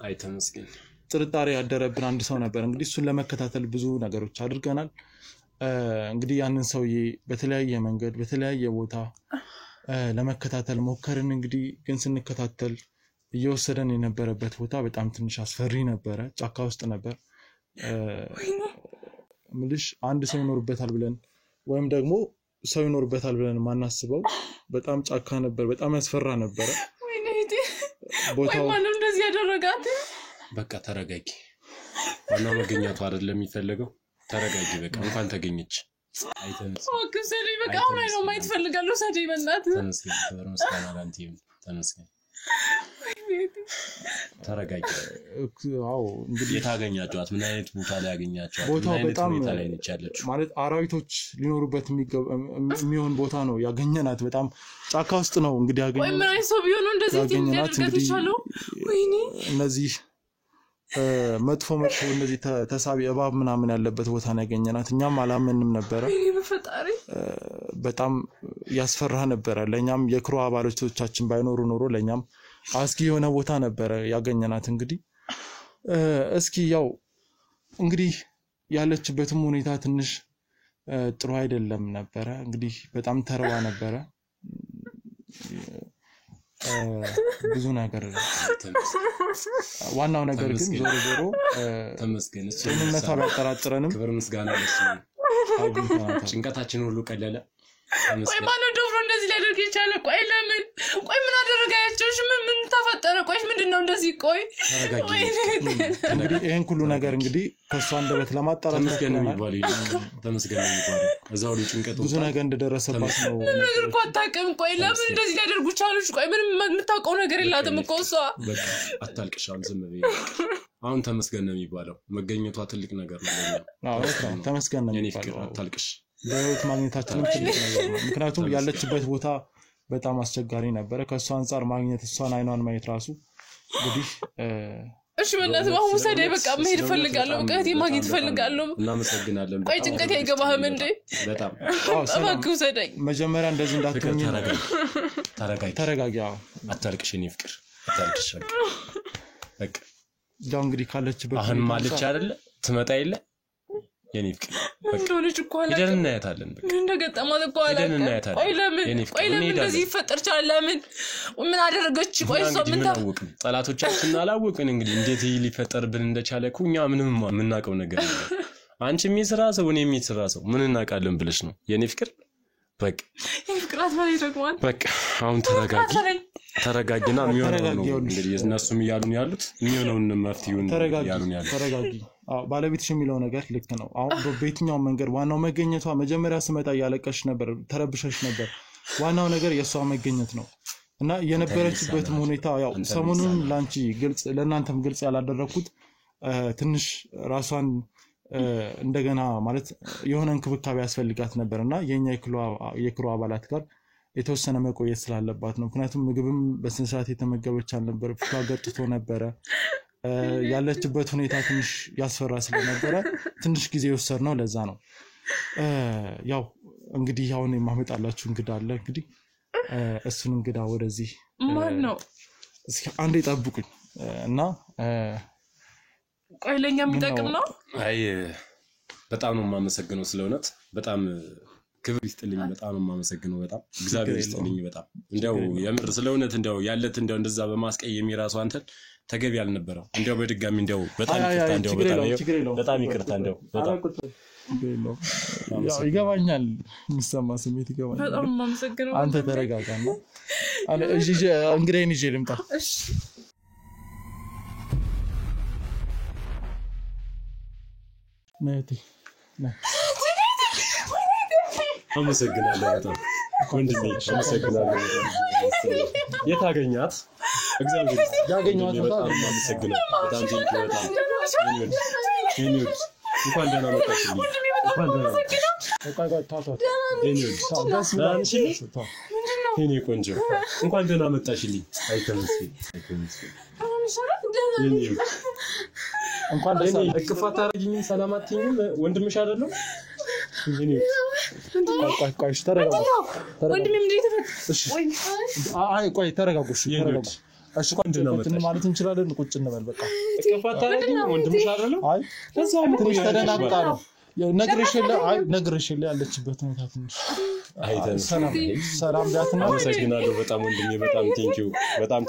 C: አይተመስገን
A: ጥርጣሬ ያደረብን አንድ ሰው ነበር እንግዲህ እሱን ለመከታተል ብዙ ነገሮች አድርገናል እንግዲህ ያንን ሰውዬ በተለያየ መንገድ በተለያየ ቦታ ለመከታተል ሞከርን እንግዲህ ግን ስንከታተል እየወሰደን የነበረበት ቦታ በጣም ትንሽ አስፈሪ ነበረ ጫካ ውስጥ ነበር ምልሽ አንድ ሰው ይኖርበታል ብለን ወይም ደግሞ ሰው ይኖርበታል ብለን ማናስበው በጣም ጫካ ነበር በጣም ያስፈራ ነበር
D: ቦታው ማንም እንደዚህ ያደረጋት
C: በቃ ተረጋጊ ዋና መገኘቱ አይደለም የሚፈልገው ተረጋጊ በቃ እንኳን ተገኘች አይተንስ
D: ከሰሪ በቃ አሁን ነው ማይት ፈልጋለሁ ሰደይ በእናት
C: ተመስገን አላንቲም ተመስገን ተረጋጊ
A: አዎ እንግዲህ
C: የታገኛቸዋት ምን አይነት ቦታ ላይ ያገኛቸዋት
A: ቦታው በጣም ማለት አራዊቶች ሊኖሩበት የሚሆን ቦታ ነው ያገኘናት በጣም ጫካ ውስጥ ነው እንግዲህ ያገኘናት
D: ወይ ምን አይነት ሰው ቢሆን እንደዚህ እንዲያደርጋት ይቻላል ወይኔ
A: እነዚህ መጥፎ እንደዚህ ተሳቢ እባብ ምናምን ያለበት ቦታ ነው ያገኘናት እኛም አላመንም ነበር
D: ወይኔ በፈጣሪ
A: በጣም ያስፈራ ነበር ለኛም የክሩ አባሎቻችን ባይኖሩ ኖሮ ለኛም አስኪ የሆነ ቦታ ነበር ያገኘናት እንግዲህ እስኪ ያው እንግዲህ ያለችበትም ሁኔታ ትንሽ ጥሩ አይደለም ነበር እንግዲህ በጣም ተርባ ነበር ብዙ ነገር ዋናው ነገር ግን ዞሮ
C: ተመስገን
A: እነሱ አላጠራጥረንም
C: ክብር ምስጋና ለሱ ጭንቀታችን ሁሉ ቀለለ
D: ቆይ ማነው ደፍሮ እንደዚህ ሊያደርግ ይቻላል ቆይ ለምን ቆይ ምን አደረጋችሁ ምን ተፈጠረ ቆይ ምንድነው እንደዚህ ቆይ
A: እንግዲህ ይሄን ሁሉ ነገር እንግዲህ ከሷ እንደበት ለማጣራት
C: ተመስገን የሚባለው እዛው ልጅ ጭንቀቱ
A: ብዙ ነገር እንደደረሰባት ነው
D: ነገር እኮ አታውቅም ቆይ ለምን እንደዚህ ሊያደርጉ ቻሉሽ ቆይ ምንም የምታውቀው ነገር የላትም እኮ እሷ
C: በቃ አታልቅሻም ዝም በይ አሁን ተመስገን ነው የሚባለው መገኘቷ ትልቅ ነገር ነው
A: አዎ ተመስገን ነው የሚባለው
C: አታልቅሽ
A: በህይወት ማግኘታችንን ትልቅ ነገር ነው ምክንያቱም ያለችበት ቦታ በጣም አስቸጋሪ ነበር ከሷ አንፃር ማግኘት እሷን አይኗን ማየት ራሱ እንግዲህ
D: እሺ በእናትህ አሁን ሰደይ በቃ መሄድ ፈልጋለሁ በቃ ማግኘት ፈልጋለሁ
C: እናመሰግናለን
D: ቆይ ጭንቀት አይገባህም እንዴ
C: በጣም
D: እባክህ ሰደይ
A: መጀመሪያ እንደዚህ እንዳትሆኚ ተረጋጊ
C: አታልቅሽ የኔ ፍቅር አታልቅሽ በቃ
A: ያው እንግዲህ ካለችበት
C: አሁን ማለች አይደለ ትመጣ የለ የኔ ፍቅር
D: በቃ ልጅ እኮ አለ
C: ሄደን እናያታለን በቃ
D: እንደገጠማት እኮ አለ ቆይ ለምን እንደዚህ ይፈጠር ይችላል ለምን ምን አደረገች ቆይ እሷ ምን
C: ታውቁ ጠላቶቻችን አላወቅን እንግዲህ እንዴት ሊፈጠርብን እንደቻለ ኩኛ ምንም የምናውቀው ነገር የለም አንቺ የሚስራ ሰው እኔ የሚስራ ሰው ምን እናውቃለን ብለሽ ነው የኔ ፍቅር በቃ
D: ፍቅራት ማለት ደግሞ
C: በቃ አሁን ተረጋጊና የሚሆነው ነው እንግዲህ እነሱም ያሉን ያሉት የሚሆነውን መፍትሄውን ያሉን ያሉት
A: ተረጋጊ ባለቤትሽ የሚለው ነገር ልክ ነው አሁን በየትኛው መንገድ ዋናው መገኘቷ መጀመሪያ ስመጣ ያለቀሽ ነበር ተረብሸሽ ነበር ዋናው ነገር የሷ መገኘት ነው እና የነበረችበትም ሁኔታ ያው ሰሞኑን ላንቺ ግልጽ ለእናንተም ግልጽ ያላደረኩት ትንሽ ራሷን እንደገና ማለት የሆነ እንክብካቤ ያስፈልጋት ነበርና የኛ የክሩ አባላት ጋር የተወሰነ መቆየት ስላለባት ነው ምክንያቱም ምግብም በስነ ስርዓት የተመገበች አልነበር ፊቷ ገጥቶ ነበር ያለችበት ሁኔታ ትንሽ ያስፈራ ስለነበረ ትንሽ ጊዜ ወሰድነው ለዛ ነው ያው እንግዲህ አሁን የማመጣላችሁ እንግዳ አለ እንግዲህ እሱን እንግዳ ወደዚህ
D: ማን ነው
A: እስኪ አንዴ ጠብቁኝ እና
D: ቆይ ለኛ የሚጠቅም ነው
C: አይ በጣም ነው የማመሰግነው ስለእውነት በጣም ክብር ይስጥልኝ በጣም ነው የማመሰግነው በጣም እግዚአብሔር ይስጥልኝ በጣም እንደው የምር ስለእውነት እንደው ያለት እንደው እንደዛ በማስቀየም ይራሱ አንተን ተገቢ አልነበረም እንደው በድጋሚ እንደው በጣም ይቅርታ እንደው በጣም ይቅርታ እንደው በጣም
A: ያው ይገባኛል የሚሰማ ስሜት ይገባኛል
D: በጣም የማመሰግነው
A: አንተ ተረጋጋና አለ እሺ እንግዲህ እኔ ልምጣ
D: እሺ
A: ነቲ
C: አመሰግናለሁ በጣም ወንድሜ አመሰግናለሁ የታገኛት እግዚአብሔር
A: ያገኛት
C: በጣም አመሰግናለሁ በጣም ቴንክ በጣም ይኑር እንኳን ደህና መጣሽልኝ እንኳን ደህና እኔ ቆንጆ እንኳን ደህና መጣሽልኝ አይተመስል
A: እንኳን ደህና
C: እቅፋት አረጋግኝ ሰላም አትይኝም ወንድምሽ አይደለም እኔ
A: ቆይ ተረጋጉ
D: ወንድሜ ምንድን ተፈጠረ
A: እሺ አይ ቆይ ተረጋጉ እሺ ተረጋጉ እሺ እንትን ማለት እንችላለን ቁጭ እንበል በቃ
C: እቅፋት አረጋግኝ ወንድምሽ አይደለም
A: አይ ለዛው ትንሽ ተደናግጣ ነው ነግሬሽለ ያለችበት ሁኔታ ትንሽ ሰላም ዳትና
C: አመሰግናለሁ በጣም ወንድሜ በጣም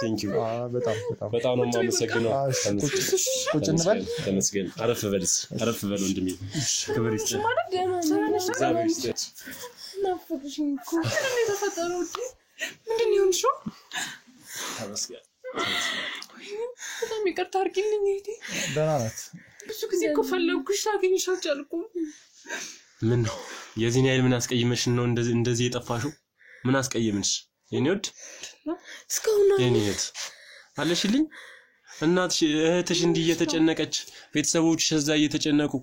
C: ቴንኪው በጣም ነው የማመሰግነው
A: ቁጭ እንበል
C: ተመስገን አረፍ በል ወንድሜ ክብር ይስጥ እግዚአብሔር ይስጥ
E: ናፍቅሽኝ እኮ
B: ምንድን የተፈጠረው ምንድን ነው የሆንሽው
C: ተመስገን
B: በጣም ይቅርታ አድርጊልኝ እህቴ
A: ደህና ናት
B: ብዙ ጊዜ እኮ ፈለግኩሽ ላገኝሽ አልቻልኩም
C: ምን ነው የዚህን ያህል ምን አስቀይመሽ ነው እንደዚህ የጠፋሽው ምን አስቀይምሽ የኔ ወድ
E: እስካሁን
C: የኔ እህት አለሽልኝ እናትሽ እህትሽ እንዲህ እየተጨነቀች ቤተሰቦችሽ እዛ እየተጨነቁ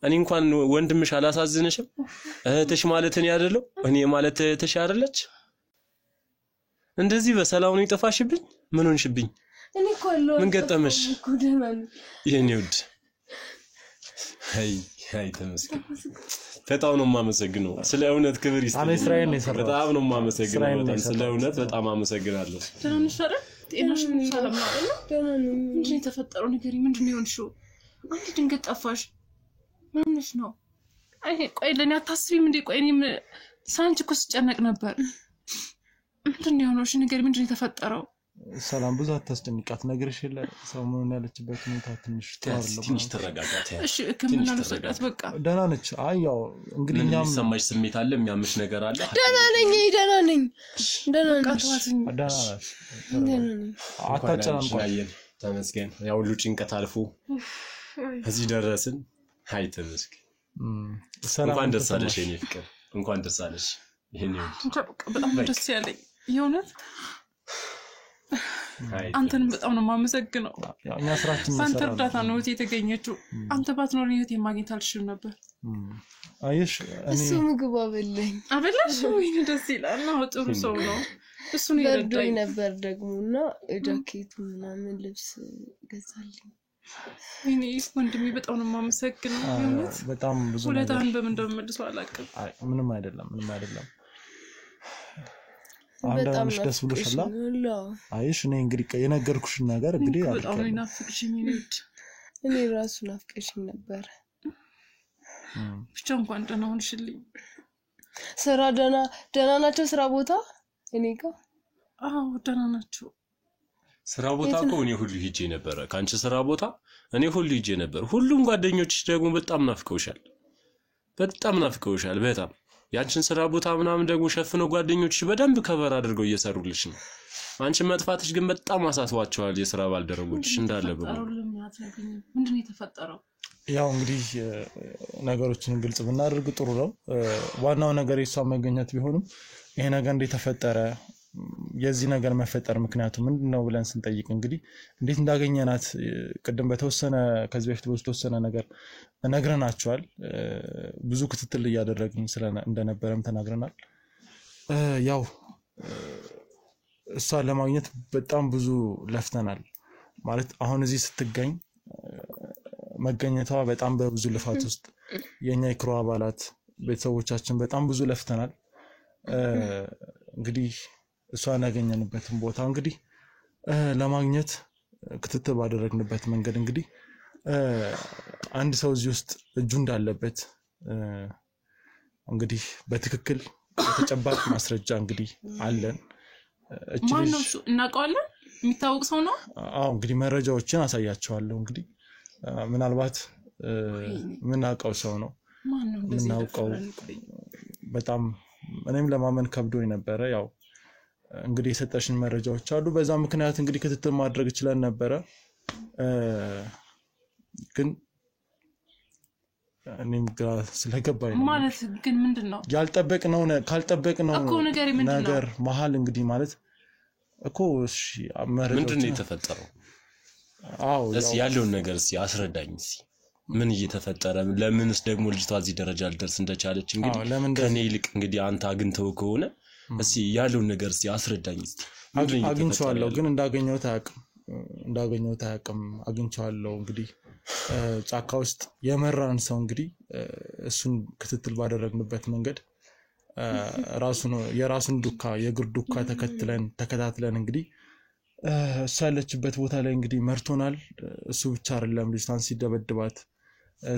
C: እኔ እንኳን ወንድምሽ አላሳዝንሽም እህትሽ ማለት እኔ አይደለው እኔ ማለት እህትሽ አይደለች እንደዚህ በሰላም ነው ይጠፋሽብኝ ምን ሆንሽብኝ
E: እኔ እኮ አለው
C: ምን ገጠመሽ
E: እኮ ደህና ነኝ
C: የኔ ወድ አይ ተመስገን በጣም ነው የማመሰግነው ስለ እውነት ክብር ይስጥልኝ በጣም ነው የማመሰግነው በጣም ስለ እውነት በጣም አመሰግናለሁ
B: ደህና ነሽ አይደል ጤናሽ ምን ሰላም ነው አይደል
E: ደህና ነኝ
B: ምንድን ነው የተፈጠረው ነገር ምንድን ነው የሆንሽው አንቺ ድንገት ጠፋሽ ምንሽ ነው አይ ቆይ ለኔ አታስቢም እንዴ ቆይ እኔም ሳንቺ እኮ ስጨነቅ ነበር ምንድን ነው የሆነው ነገር ምንድን ነው የተፈጠረው
A: ሰላም ብዙ አታስጨንቃት ነገርሽ የለ ሰሞኑን ያለችበት ሁኔታ ትንሽ
C: ተረጋጋት
B: እሺ ከምን አልሰቃት በቃ
A: ደህና ነች አይ ያው እንግዲህ እኛም
C: ሰማሽ ስሜት አለ የሚያምሽ ነገር አለ
E: ደህና ነኝ
A: አታጨናንቋት
C: ተመስገን ያው ሁሉ ጭንቀት አልፎ እዚህ ደረስን ሃይ ተመስገን እንኳን ደስ አለሽ የኔ ፍቅር እንኳን ደስ አለሽ ይሄን
B: በጣም ደስ ያለኝ የእውነት አንተን በጣም ነው የማመሰግነው
A: ያው እኛ ስራችን
B: አንተ እርዳታ ነው የተገኘችው አንተ ባትኖር እህቴ ማግኘት አልችልም ነበር
A: አይሽ
E: እሱ ምግብ
B: አበላሽ ወይ ደስ ይላል ነው ጥሩ ሰው ነው እሱ ነው
E: ይረዳኝ ነበር ደግሞና ጃኬቱ ምናምን ልብስ ገዛልኝ
B: እኔ ወንድሜ በጣም ነው የማመሰግነው የእውነት
A: በጣም ብዙ
B: ሁለታን በምን እንደምመልሰው አላውቅም
A: ምንም አይደለም በጣም ደስ ብሎሻል አይሽ እኔ እንግዲህ የነገርኩሽን ነገር እንግዲህ
B: በጣም ነው ናፍቅሽኝ
E: እኔ ራሱ ናፍቅሽኝ ነበር
B: ብቻ እንኳን ደህና ሆንሽልኝ
E: ስራ ደህና ናቸው ስራ ቦታ እኔ ጋር
B: አዎ ደህና ናቸው
C: ስራ ቦታ እኮ እኔ ሁሉ ሄጄ ነበር ካንቺ ስራ ቦታ እኔ ሁሉ ሄጄ ነበር ሁሉም ጓደኞችሽ ደግሞ በጣም ናፍቀውሻል በጣም ያንቺን ስራ ቦታ ምናምን ደግሞ ሸፍነው ጓደኞችሽ በደንብ ከበር አድርገው እየሰሩልሽ ነው አንቺ መጥፋትሽ ግን በጣም አሳስቧቸዋል የስራ ባልደረቦችሽ እንዳለ
B: ምንድነው የተፈጠረው
A: ያው እንግዲህ ነገሮችን ግልጽ ብናደርግ ጥሩ ነው ዋናው ነገር የሷ መገኘት ቢሆንም ይሄ ነገር እንደተፈጠረ የዚህ ነገር መፈጠር ምክንያቱ ምንድነው ብለን ስንጠይቅ እንግዲህ እንዴት እንዳገኘናት ቀደም በተወሰነ ከዚህ በፊት በተወሰነ ነገር ነግረናቸዋል ብዙ ክትትል ያደረግን እንደነበረም ተናግረናል ያው እሷ ለማግኘት በጣም ብዙ ለፍተናል ማለት አሁን እዚህ ስትገኝ መገኘቷ በጣም በብዙ ልፋት ውስጥ የኛ የክሩ አባላት ቤተሰቦቻችን በጣም ብዙ ለፍተናል እንግዲህ እሷን ያገኘንበትን ቦታ እንግዲህ ለማግኘት ክትትል ባደረግንበት መንገድ እንግዲህ አንድ ሰው እዚህ ውስጥ እጁ እንዳለበት እንግዲህ በትክክል ተጨባጭ ማስረጃ እንግዲህ አለን
B: ማን ነው እናውቀዋለን የሚታወቅ ሰው ነው
A: አዎ እንግዲህ መረጃዎችን አሳያቸዋለሁ እንግዲህ ምናልባት ምናውቀው ሰው ነው
B: ማን ነው እንደዚህ
A: ምናውቀው በጣም እኔም ለማመን ከብዶኝ ነበር ያው እንግዲህ የሰጠሽን መረጃዎች አሉ በዛ ምክንያት እንግዲህ ክትትል ማድረግ ይችላል ነበር ግን እኔም ጋር ስለገባኝ
B: ማለት ግን ምንድነው
A: ያልጠበቅነው ካልጠበቅነው ነገር መሃል እንግዲህ ማለት እኮ እሺ
C: ምንድነው የተፈጠረው
A: አዎ
C: ያለውን ነገር አስረዳኝ ምን እየተፈጠረ ለምንስ ደግሞ ልጅቷ እዚህ ደረጃ ልደርስ እንደቻለች እንግዲህ ከኔ ይልቅ እንግዲህ አንተ አግንተው ከሆነ ያለውን ነገር አስረዳኝ
A: አግኝቻለሁ ግን እንዳገኘው ታያቅም አግኝቻለሁ እንግዲህ ጫካ ውስጥ የመራን ሰው እንግዲህ እሱን ክትትል ባደረግንበት መንገድ የራሱን ዱካ የግር ዱካ ተከታትለን እንግዲህ እሱ ያለችበት ቦታ ላይ እንግዲህ መርቶናል እሱ ብቻ አይደለም ልጅቷን ሲደበድባት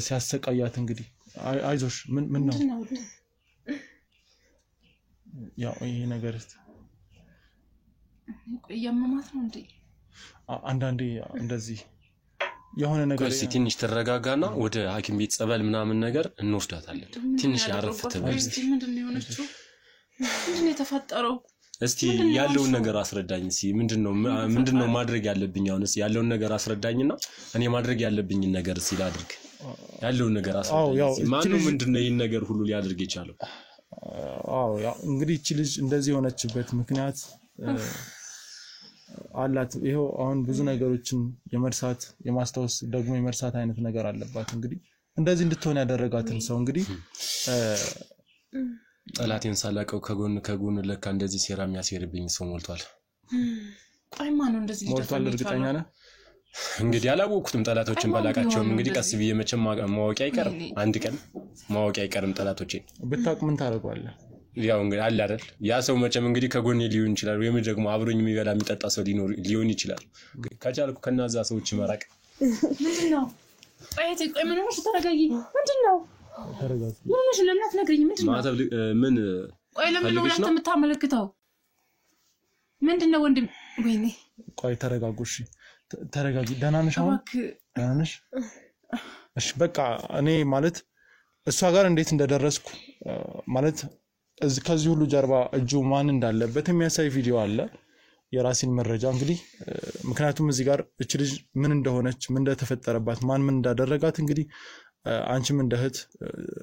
A: ሲያሰቃያት እንግዲህ አይዞሽ ምን ነው ያው ይሄ ነገር
B: ያመማት ነው እንዴ?
A: አንዳንዴ እንደዚህ የሆነ ነገር
C: እስቲ ትንሽ ተረጋጋና ወደ ሐኪም ቤት ጸበል ምናምን ነገር እንወስዳታለን። ትንሽ ያረፍ ትበል።
B: እስቲ ምንድነው የሆነችው? ምንድነው የተፈጠረው?
C: እስቲ ያለውን ነገር አስረዳኝ። እስቲ ምንድነው ማድረግ ያለብኝ? አሁንስ ያለውን ነገር አስረዳኝና እኔ ማድረግ ያለብኝን ነገር እስቲ ላድርግ። ያለውን ነገር አስረዳኝ። ማነው ምንድነው ይሄን ነገር ሁሉ ሊያደርግ የቻለው?
A: ያው እንግዲህ እቺ ልጅ እንደዚህ የሆነችበት ምክንያት አላት። ይሄው አሁን ብዙ ነገሮችን የመርሳት የማስታወስ ደግሞ የመርሳት አይነት ነገር አለባት። እንግዲህ እንደዚህ እንድትሆን ያደረጋትን ሰው እንግዲህ
C: ጠላቴን ሳላቀው ከጎን ለካ እንደዚህ ሴራ የሚያሴርብኝ ሰው ሞልቷል።
B: አይማ ነው እንደዚህ
A: ሞልቷል። እርግጠኛ ነህ?
C: እንግዲህ አላወቅኩትም። ጠላቶችን ባላቃቸውም እንግዲህ ቀስ ብዬ መቼም ማወቅ አይቀርም። አንድ ቀን ማወቅ አይቀርም ጠላቶችን።
A: ብታውቅ ምን ታደርጋለህ?
C: ያው እንግዲህ አለ አይደል ያ ሰው መቼም እንግዲህ ከጎኔ ሊሆን ይችላል ወይም ደግሞ አብሮኝ የሚበላ የሚጠጣ ሰው ሊሆን ይችላል። ከቻልኩ ከናዛ ሰዎች መራቅ።
B: ምንድነው? ቆይ ምን ነው? ተረጋጊ። ምንድነው?
A: ተረጋጊ።
B: ምንሽ ለምን አትነግሪኝ? ምንድነው?
C: ማተብ ምን
B: ቆይ ለምን ነው አንተ የምታመለክተው? ምንድነው ወንድም? ወይኔ
A: ቆይ ተረጋጉሽ። ተረጋጊ። ደህና ነሽ? አሁን ደህና ነሽ? እሺ በቃ እኔ ማለት እሷ ጋር እንዴት እንደደረስኩ ማለት ከዚህ ሁሉ ጀርባ እጁ ማን እንዳለበት የሚያሳይ ቪዲዮ አለ። የራሴን መረጃ እንግዲህ ምክንያቱም እዚህ ጋር እቺ ልጅ ምን እንደሆነች ምን እንደተፈጠረባት ማን ምን እንዳደረጋት እንግዲህ አንቺም እንደ እህት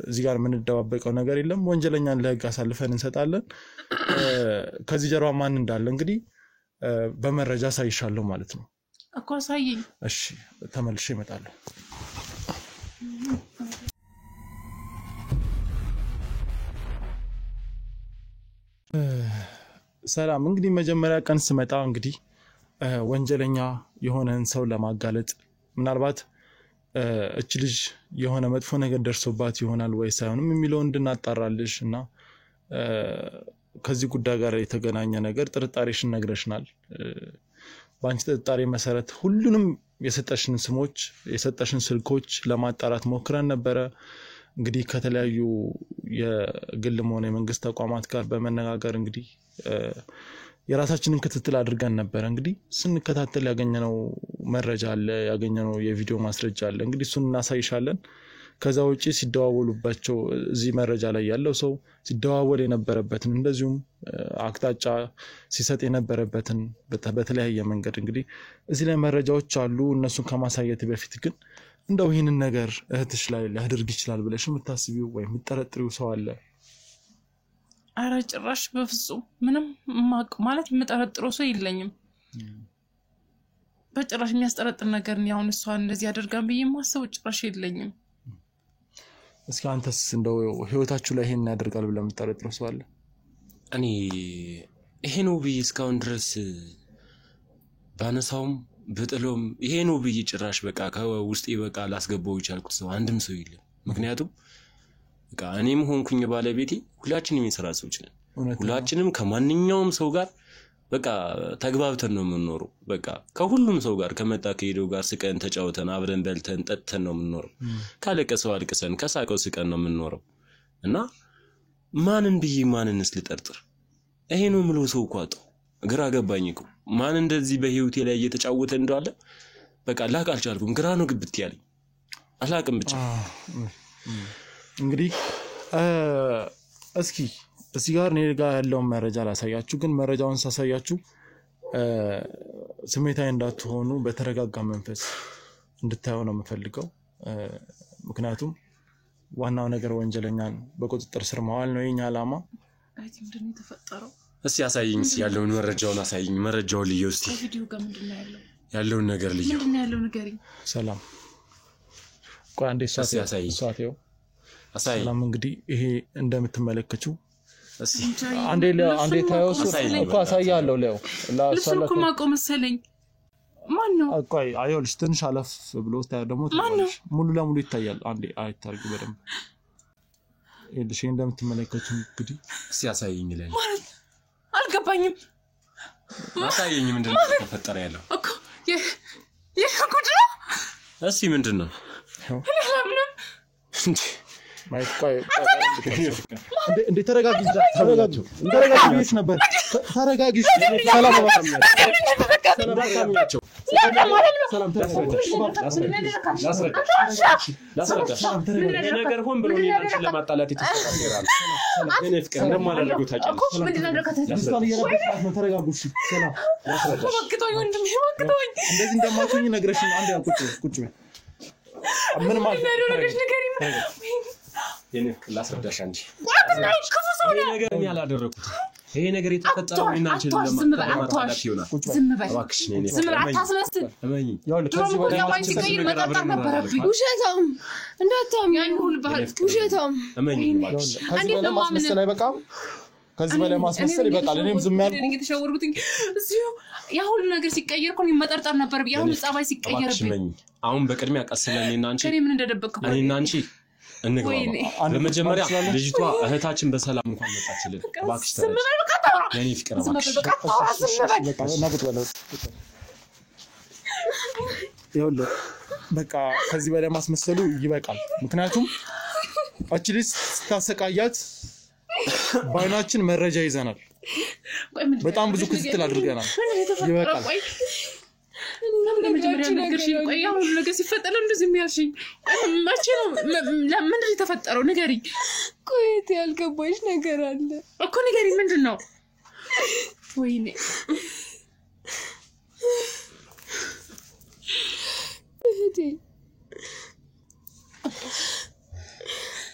A: እዚህ ጋር ምን እንደዋበቀው ነገር የለም። ወንጀለኛን ለህግ አሳልፈን እንሰጣለን። ከዚህ ጀርባ ማን እንዳለ እንግዲህ በመረጃ ሳይሻለው ማለት ነው
B: እኮ ሳይኝ።
A: እሺ ተመልሼ እመጣለሁ። ሰላም። እንግዲህ መጀመሪያ ቀን ስመጣ እንግዲህ ወንጀለኛ የሆነን ሰው ለማጋለጥ ምናልባት እቺ ልጅ የሆነ መጥፎ ነገር ደርሶባት ይሆናል ወይ ሳይሆንም የሚለውን እንድናጣራልሽ እና ከዚህ ጉዳይ ጋር የተገናኘ ነገር ጥርጣሬሽን ነግረሽናል። በአንቺ ጥርጣሬ መሰረት ሁሉንም የሰጠሽን ስሞች የሰጠሽን ስልኮች ለማጣራት ሞክረን ነበረ። እንግዲህ ከተለያዩ የግልም ሆነ የመንግስት ተቋማት ጋር በመነጋገር እንግዲህ የራሳችንን ክትትል አድርገን ነበር። እንግዲህ ስንከታተል ያገኘነው መረጃ አለ፣ ያገኘነው የቪዲዮ ማስረጃ አለ። እንግዲህ እሱን እናሳይሻለን። ከዛ ውጪ ሲደዋወሉባቸው እዚህ መረጃ ላይ ያለው ሰው ሲደዋወል የነበረበትን እንደዚሁም አቅጣጫ ሲሰጥ የነበረበትን በተለያየ መንገድ እንግዲህ እዚህ ላይ መረጃዎች አሉ። እነሱን ከማሳየት በፊት ግን እንደው ይሄንን ነገር እህትሽ ላይ ሊያደርግ ይችላል ብለሽ የምታስቢው ወይ የምትጠረጥሪው ሰው አለ?
B: ኧረ ጭራሽ በፍጹም ምንም ማለት የምጠረጥረው ሰው የለኝም። በጭራሽ የሚያስጠረጥር ነገር ነው። አሁን እሷ እንደዚህ ያደርጋን ብዬ የማስበው ጭራሽ የለኝም።
A: እስኪ አንተስ እንደው ህይወታችሁ ላይ ይሄን ያደርጋል ብለህ የምትጠረጥረው ሰው አለ?
C: እኔ ይሄ ነው ብዬ እስካሁን ድረስ ባነሳውም በጥሎም ይሄ ነው ብዬ ጭራሽ በቃ ከውስጤ በቃ ላስገባው ይቻልኩት ሰው አንድም ሰው የለም። ምክንያቱም በቃ እኔም ሆንኩኝ ባለቤቴ ሁላችንም የሥራ ሰዎች ነን። ሁላችንም ከማንኛውም ሰው ጋር በቃ ተግባብተን ነው የምንኖረው። በቃ ከሁሉም ሰው ጋር ከመጣ ከሄደው ጋር ስቀን ተጫውተን አብረን በልተን ጠጥተን ነው የምንኖረው። ካለቀሰው አልቅሰን ከሳቀው ስቀን ነው የምንኖረው እና ማንን ብዬ ማንንስ ልጠርጥር? ይሄ ነው የምለው ሰው እኮ አጣሁ። ግራ ገባኝ እኮ ማን እንደዚህ በህይወቴ ላይ እየተጫወተ እንዳለ በቃ ላቅ አልቻልኩም። ግራ ነው ግብት ያለኝ አላቅም ብቻ።
A: እንግዲህ እስኪ እዚህ ጋር እኔ ጋር ያለውን መረጃ ላሳያችሁ። ግን መረጃውን ሳሳያችሁ ስሜታዊ እንዳትሆኑ በተረጋጋ መንፈስ እንድታዩ ነው የምፈልገው። ምክንያቱም ዋናው ነገር ወንጀለኛን በቁጥጥር ስር ማዋል ነው የኛ ዓላማ።
B: ምንድነው የተፈጠረው?
C: እስቲ አሳይኝ። ያለውን መረጃውን አሳይኝ። መረጃውን ልየው እስቲ።
B: ቪዲዮ ጋር ምንድነው ያለው?
C: ያለውን ነገር ልየው።
B: ምንድነው ያለው ንገሪኝ።
A: ሰላም ቆይ አንዴ ሳቴው ሰላም። እንግዲህ ይሄ እንደምትመለከቱው አንዴ ታዩስ እኮ አሳያለሁ። ለው
B: ለሰልኩ ማቆም መሰለኝ። ማን ነው?
A: ቆይ አይውልሽ ትንሽ አለፍ ብሎ ታዩ ደግሞ ሙሉ ለሙሉ ይታያል። አንዴ አይታርጉ በደንብ ይልሽ እንደምትመለከቱት እንግዲህ
C: ሲያሳየኝ ለኔ
B: ማለት አልገባኝም።
C: አሳየኝ። ምንድነው ተፈጠረ ያለው
B: እኮ የጉድ ነው።
C: እስቲ ምንድነው?
B: ለምን
A: ማይ ቆይ እንዴ ተረጋጊ ተረጋጊ ነበር ተረጋጊ ሰላም
C: ሰላም ነገር ሆን ብሎ ነው ለማጣላት የተሰራው እኔ ፍቅር እንደማላደርገው ታውቂያለሽ
A: ተረጋጉ ሰላም እንደዚህ እንደማትሆኝ ነግረሽኝ አንዴ ቁጭ ምን ማለት ነው
C: የኔ ላስረዳሽ አንቺ ይሄ ነገር እኔ አላደረኩት ይሄ ነገር የተፈጠረው እናንቺ ለማጣላት ይሆናል
B: ዝም በል
C: እባክሽ ነኝ
B: ዝም በል አታስመስል
C: እመኝ
A: ያው ከዚህ በላይ
B: ሲቀይር መጣጣት ነበረብኝ
E: ውሸታም እንዳታም
B: ያን ሁሉ ባህል
E: ውሸታም
C: እመኝ እባክሽ
A: ከዚህ በላይ ማስመሰል አይበቃም ከዚህ በላይ ማስመሰል ይበቃል እኔም ዝም ያልኩ
B: የተሸወርኩት እዚሁ ያ ሁሉ ነገር ሲቀየር እኮ መጠርጠር ነበርብኝ ያው ጻባይ ሲቀየርብኝ
C: አሁን በቅድሚያ ቀስለኝና አንቺ
B: ከኔ ምን እንደደበቅኩ
C: እኔና አንቺ እንግባባ በመጀመሪያ ልጅቷ እህታችን በሰላም እንኳን መጣችልን እባክሽ ተረጋጊ የኔ ፍቅር እባክሽ
A: ይኸውልህ በቃ ከዚህ በላይ ማስመሰሉ ይበቃል ምክንያቱም አችሊስ ታሰቃያት ባይናችን መረጃ ይዘናል በጣም ብዙ ክትትል አድርገናል ይበቃል
B: ለመጀመሪያ ነገር ቆይ ያው ነገር ሲፈጠር እንደዚህ የሚያልሽኝ ማቼ ነው ለምን የተፈጠረው ንገሪኝ
E: ቆይት ያልገባሽ ነገር አለ
B: እኮ ንገሪኝ ምንድነው ወይኔ
E: እህቴ